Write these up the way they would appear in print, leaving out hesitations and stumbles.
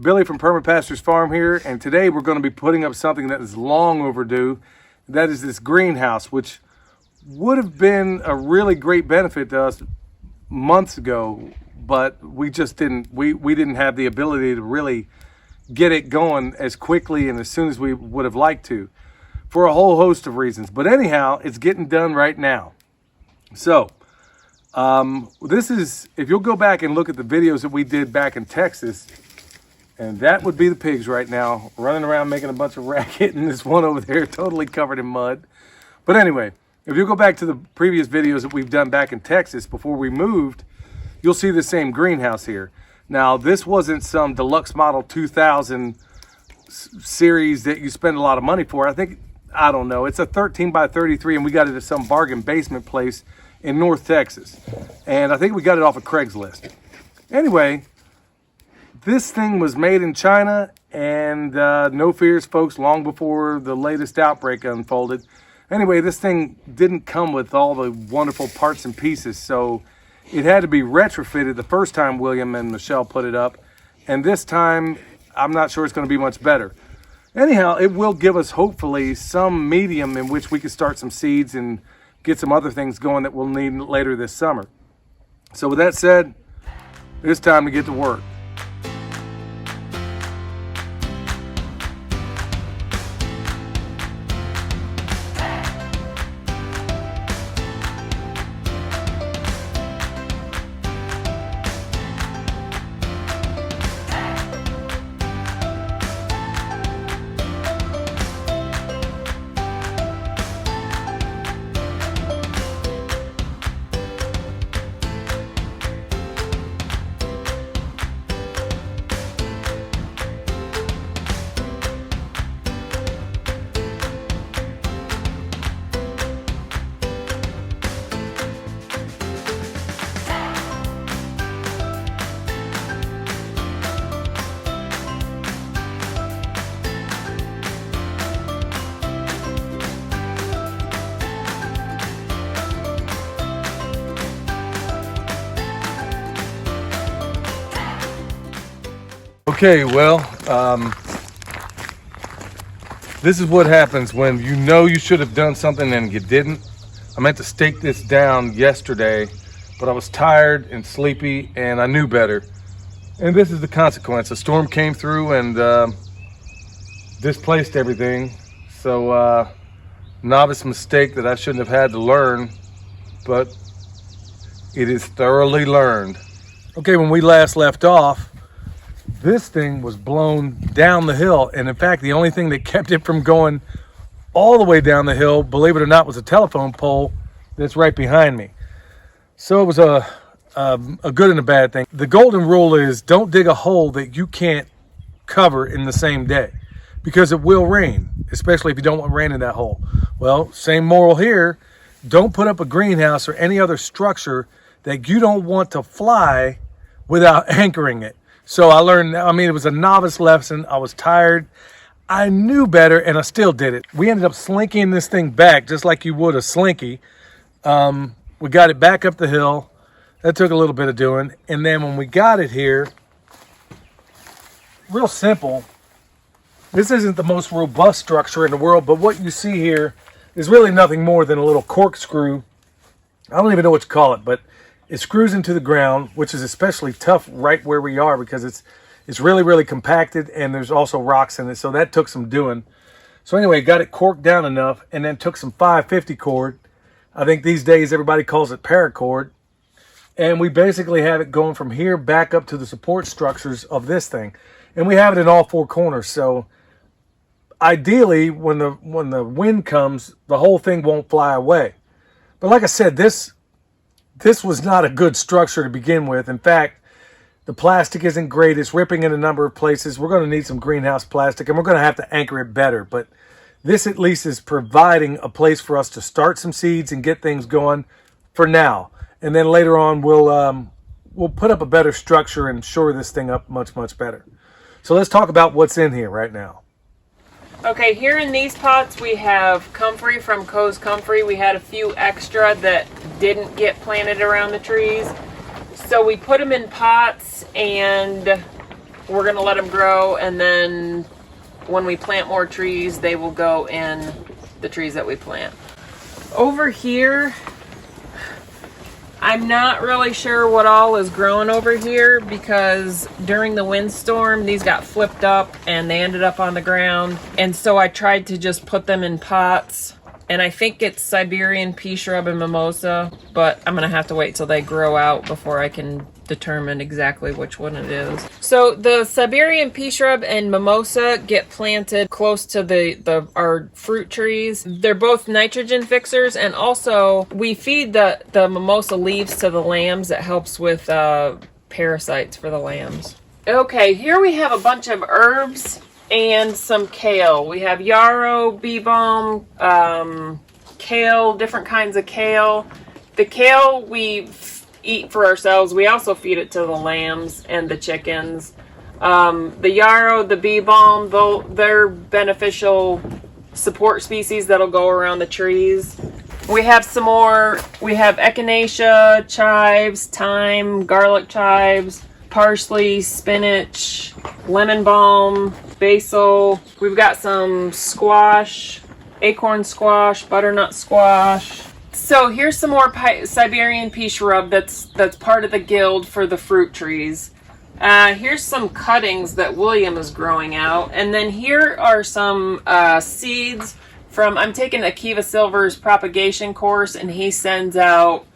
Billy from Perma Pastures Farm here, and today we're going to be putting up something that is long overdue. That is this greenhouse, which would have been a really great benefit to us months ago, but we just didn't. We didn't have the ability to really get it going as quickly and as soon as we would have liked to, for a whole host of reasons. But anyhow, it's getting done right now. So this is, if you'll go back and look at the videos that we did back in Texas, and that would be the pigs right now, running around making a bunch of racket, and this one over there totally covered in mud. But anyway, if you go back to the previous videos that we've done back in Texas before we moved, you'll see the same greenhouse here. Now, this wasn't some deluxe model 2000 series that you spend a lot of money for. I don't know, it's a 13 by 33, and we got it at some bargain basement place in North Texas. And I think we got it off of Craigslist. Anyway, this thing was made in China, and no fears, folks, long before the latest outbreak unfolded. Anyway, this thing didn't come with all the wonderful parts and pieces, so it had to be retrofitted the first time William and Michelle put it up, and this time I'm not sure it's going to be much better. Anyhow, it will give us hopefully some medium in which we can start some seeds and get some other things going that we'll need later this summer. So with that said, it's time to get to work. Okay, well, this is what happens when you know you should have done something and you didn't. I meant to stake this down yesterday, but I was tired and sleepy and I knew better. And this is the consequence. A storm came through and displaced everything. So, novice mistake that I shouldn't have had to learn, but it is thoroughly learned. Okay, when we last left off, this thing was blown down the hill, and in fact the only thing that kept it from going all the way down the hill, believe it or not, was a telephone pole that's right behind me. So it was a good and a bad thing. The golden rule is don't dig a hole that you can't cover in the same day, because it will rain, especially if you don't want rain in that hole. Well, same moral here. Don't put up a greenhouse or any other structure that you don't want to fly without anchoring it. So I learned, it was a novice lesson. I was tired. I knew better, and I still did it. We ended up slinking this thing back just like you would a slinky. We got it back up the hill. That took a little bit of doing. And then when we got it here, real simple. This isn't the most robust structure in the world, but what you see here is really nothing more than a little corkscrew. I don't even know what to call it, but it screws into the ground, which is especially tough right where we are because it's really, really compacted, and there's also rocks in it, so that took some doing. So anyway, got it corked down enough, and then took some 550 cord. I think these days everybody calls it paracord. And we basically have it going from here back up to the support structures of this thing. And we have it in all four corners, so ideally when the wind comes, the whole thing won't fly away. But like I said, this was not a good structure to begin with. In fact, the plastic isn't great. It's ripping in a number of places. We're going to need some greenhouse plastic, and we're going to have to anchor it better. But this at least is providing a place for us to start some seeds and get things going for now. And then later on, we'll put up a better structure and shore this thing up much, much better. So let's talk about what's in here right now. Okay, here in these pots we have comfrey from Co's Comfrey. We had a few extra that didn't get planted around the trees. So we put them in pots, and we're gonna let them grow, and then when we plant more trees, they will go in the trees that we plant. Over here, I'm not really sure what all is growing over here because during the windstorm, these got flipped up and they ended up on the ground. And so I tried to just put them in pots. And I think it's Siberian pea shrub and mimosa, but I'm gonna have to wait till they grow out before I can determine exactly which one it is. So the Siberian pea shrub and mimosa get planted close to our fruit trees. They're both nitrogen fixers, and also we feed the mimosa leaves to the lambs. That helps with parasites for the lambs. Okay, here we have a bunch of herbs and some kale. We have yarrow, bee balm, kale, different kinds of kale. The kale we eat for ourselves. We also feed it to the lambs and the chickens. The yarrow, the bee balm, they're beneficial support species that'll go around the trees. We have some more. We have echinacea, chives, thyme, garlic chives, parsley, spinach, lemon balm, basil. We've got some squash, acorn squash, butternut squash. So here's some more Siberian pea shrub that's part of the guild for the fruit trees. Here's some cuttings that William is growing out. And then here are some seeds from, I'm taking Akiva Silver's propagation course, and he sends out,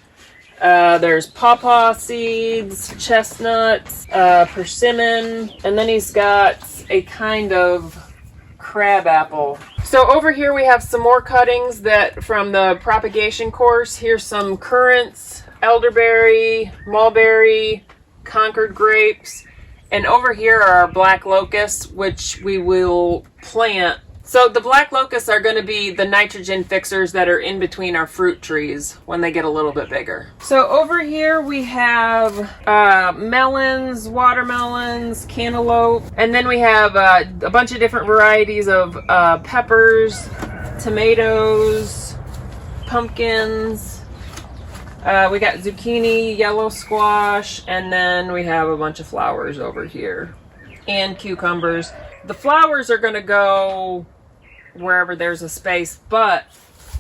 there's pawpaw seeds, chestnuts, persimmon, and then he's got a kind of crab apple. So over here we have some more cuttings that from the propagation course. Here's some currants, elderberry, mulberry, Concord grapes, and over here are our black locusts, which we will plant. So the black locusts are going to be the nitrogen fixers that are in between our fruit trees when they get a little bit bigger. So over here we have melons, watermelons, cantaloupe, and then we have a bunch of different varieties of peppers, tomatoes, pumpkins. We got zucchini, yellow squash, and then we have a bunch of flowers over here, and cucumbers. The flowers are going to go wherever there's a space, but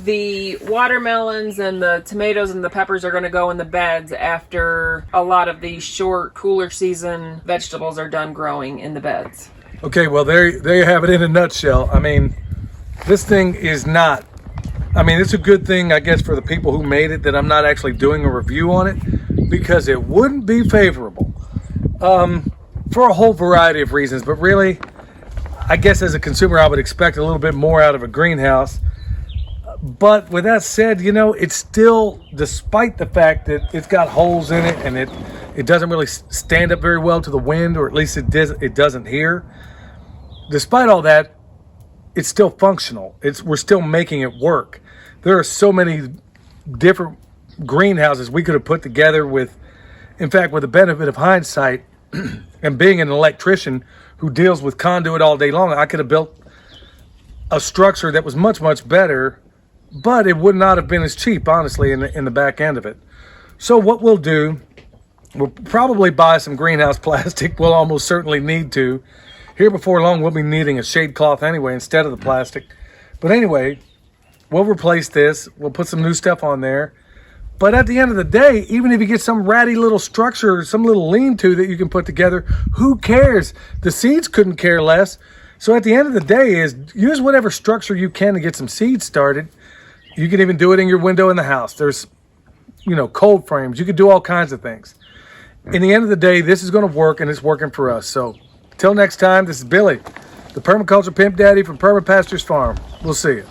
the watermelons and the tomatoes and the peppers are going to go in the beds after a lot of these short, cooler season vegetables are done growing in the beds. Okay, well, there you have it in a nutshell. I mean, this thing is not, I mean, it's a good thing, I guess, for the people who made it that I'm not actually doing a review on it, because it wouldn't be favorable for a whole variety of reasons. But really, I guess as a consumer, I would expect a little bit more out of a greenhouse. But with that said, you know, it's still, despite the fact that it's got holes in it and it doesn't really stand up very well to the wind, or at least it doesn't here. Despite all that, it's still functional. We're still making it work. There are so many different greenhouses we could have put together with, in fact, with the benefit of hindsight and being an electrician who deals with conduit all day long, I could have built a structure that was much, much better, but it would not have been as cheap, honestly, in the back end of it. So what we'll do, we'll probably buy some greenhouse plastic. We'll almost certainly need to. Here before long, we'll be needing a shade cloth anyway instead of the plastic. But anyway, we'll replace this. We'll put some new stuff on there. But at the end of the day, even if you get some ratty little structure, some little lean-to that you can put together, who cares? The seeds couldn't care less. So at the end of the day is use whatever structure you can to get some seeds started. You can even do it in your window in the house. There's, you know, cold frames. You could do all kinds of things. In the end of the day, this is going to work, and it's working for us. So till next time, this is Billy, the permaculture pimp daddy from Perma Pastures Farm. We'll see you.